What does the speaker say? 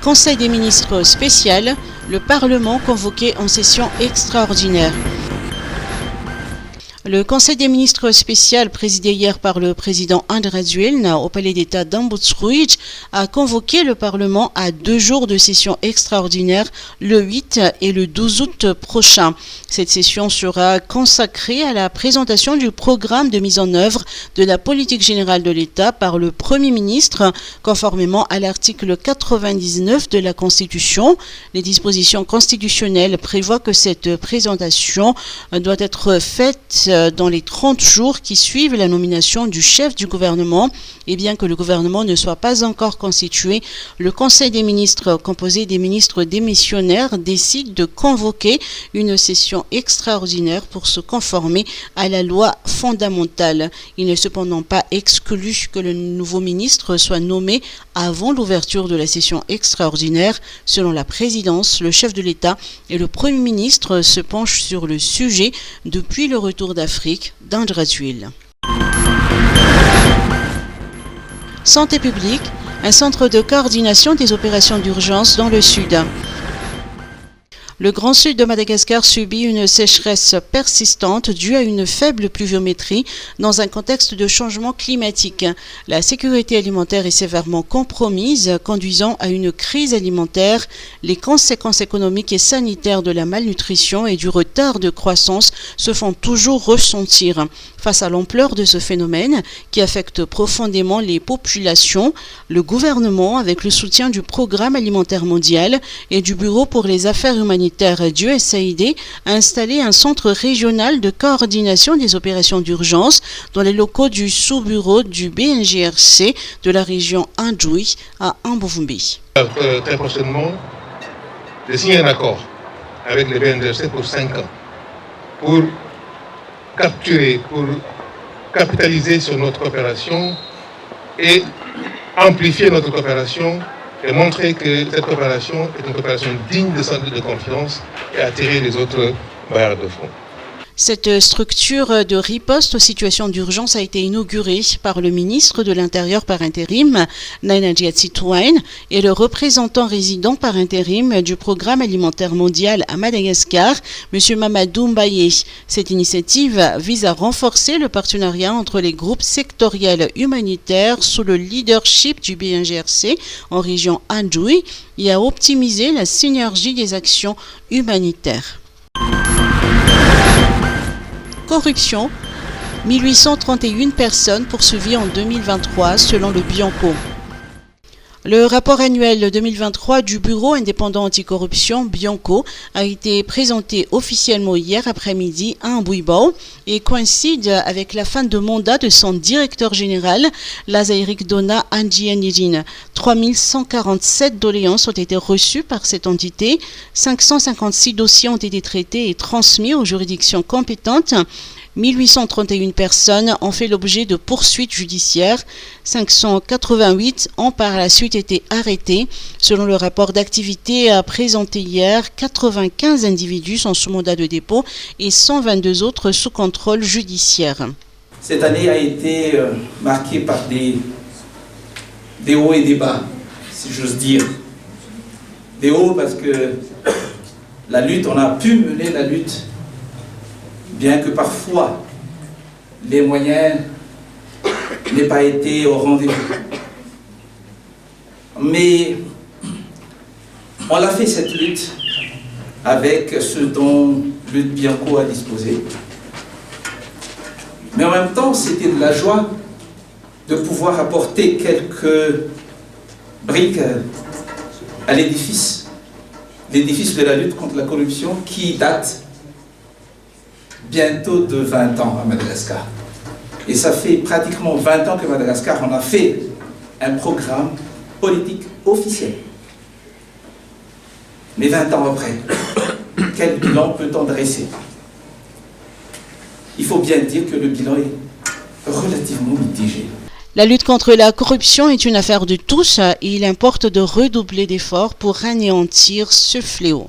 Conseil des ministres spécial, le Parlement convoqué en session extraordinaire. Le Conseil des ministres spécial, présidé hier par le président André Rajoelina au palais d'État d'Ambotsruij, a convoqué le Parlement à 2 jours de session extraordinaire le 8 et le 12 août prochain. Cette session sera consacrée à la présentation du programme de mise en œuvre de la politique générale de l'État par le Premier ministre, conformément à l'article 99 de la Constitution. Les dispositions constitutionnelles prévoient que cette présentation doit être faite dans les 30 jours qui suivent la nomination du chef du gouvernement. Et bien que le gouvernement ne soit pas encore constitué, le Conseil des ministres, composé des ministres démissionnaires, décide de convoquer une session extraordinaire pour se conformer à la loi fondamentale. Il n'est cependant pas exclu que le nouveau ministre soit nommé avant l'ouverture de la session extraordinaire. Selon la présidence, le chef de l'État et le Premier ministre se penchent sur le sujet depuis le retour d'Afrique d'André Rajoelina. Santé publique, un centre de coordination des opérations d'urgence dans le sud. Le Grand Sud de Madagascar subit une sécheresse persistante due à une faible pluviométrie dans un contexte de changement climatique. La sécurité alimentaire est sévèrement compromise, conduisant à une crise alimentaire. Les conséquences économiques et sanitaires de la malnutrition et du retard de croissance se font toujours ressentir. Face à l'ampleur de ce phénomène qui affecte profondément les populations, le gouvernement, avec le soutien du Programme alimentaire mondial et du Bureau pour les affaires humanitaires du USAID, a installé un centre régional de coordination des opérations d'urgence dans les locaux du sous-bureau du BNGRC de la région Anjoui à Ambovumbi. Très prochainement, de signer un accord avec le BNGRC pour 5 ans pour capitaliser sur notre coopération et amplifier notre coopération et montrer que cette coopération est une coopération digne de centre de confiance et attirer les autres bailleurs de fonds. Cette structure de riposte aux situations d'urgence a été inaugurée par le ministre de l'Intérieur par intérim, Naina Djiatsitouane, et le représentant résident par intérim du Programme alimentaire mondial à Madagascar, M. Mamadou Mbaye. Cette initiative vise à renforcer le partenariat entre les groupes sectoriels humanitaires sous le leadership du BNGRC en région Anjoui et à optimiser la synergie des actions humanitaires. Corruption, 1831 personnes poursuivies en 2023 selon le Bianco. Le rapport annuel 2023 du Bureau indépendant anticorruption Bianco a été présenté officiellement hier après-midi à Mbouibao et coïncide avec la fin de mandat de son directeur général, Lazairik Dona Andjianidine. 3147 doléances ont été reçues par cette entité, 556 dossiers ont été traités et transmis aux juridictions compétentes. 1831 personnes ont fait l'objet de poursuites judiciaires, 588 ont par la suite été arrêtés. Selon le rapport d'activité présenté hier, 95 individus sont sous mandat de dépôt et 122 autres sous contrôle judiciaire. Cette année a été marquée par des hauts et des bas, si j'ose dire. Des hauts parce que la lutte, on a pu mener la lutte, bien que parfois les moyens n'aient pas été au rendez-vous. Mais on a fait cette lutte avec ce dont Lutte Bianco a disposé. Mais en même temps, c'était de la joie de pouvoir apporter quelques briques à l'édifice de la lutte contre la corruption qui date bientôt de 20 ans à Madagascar. Et ça fait pratiquement 20 ans que Madagascar en a fait un programme politique officiel. Mais 20 ans après, quel bilan peut-on dresser? Il faut bien dire que le bilan est relativement mitigé. La lutte contre la corruption est une affaire de tous et il importe de redoubler d'efforts pour anéantir ce fléau.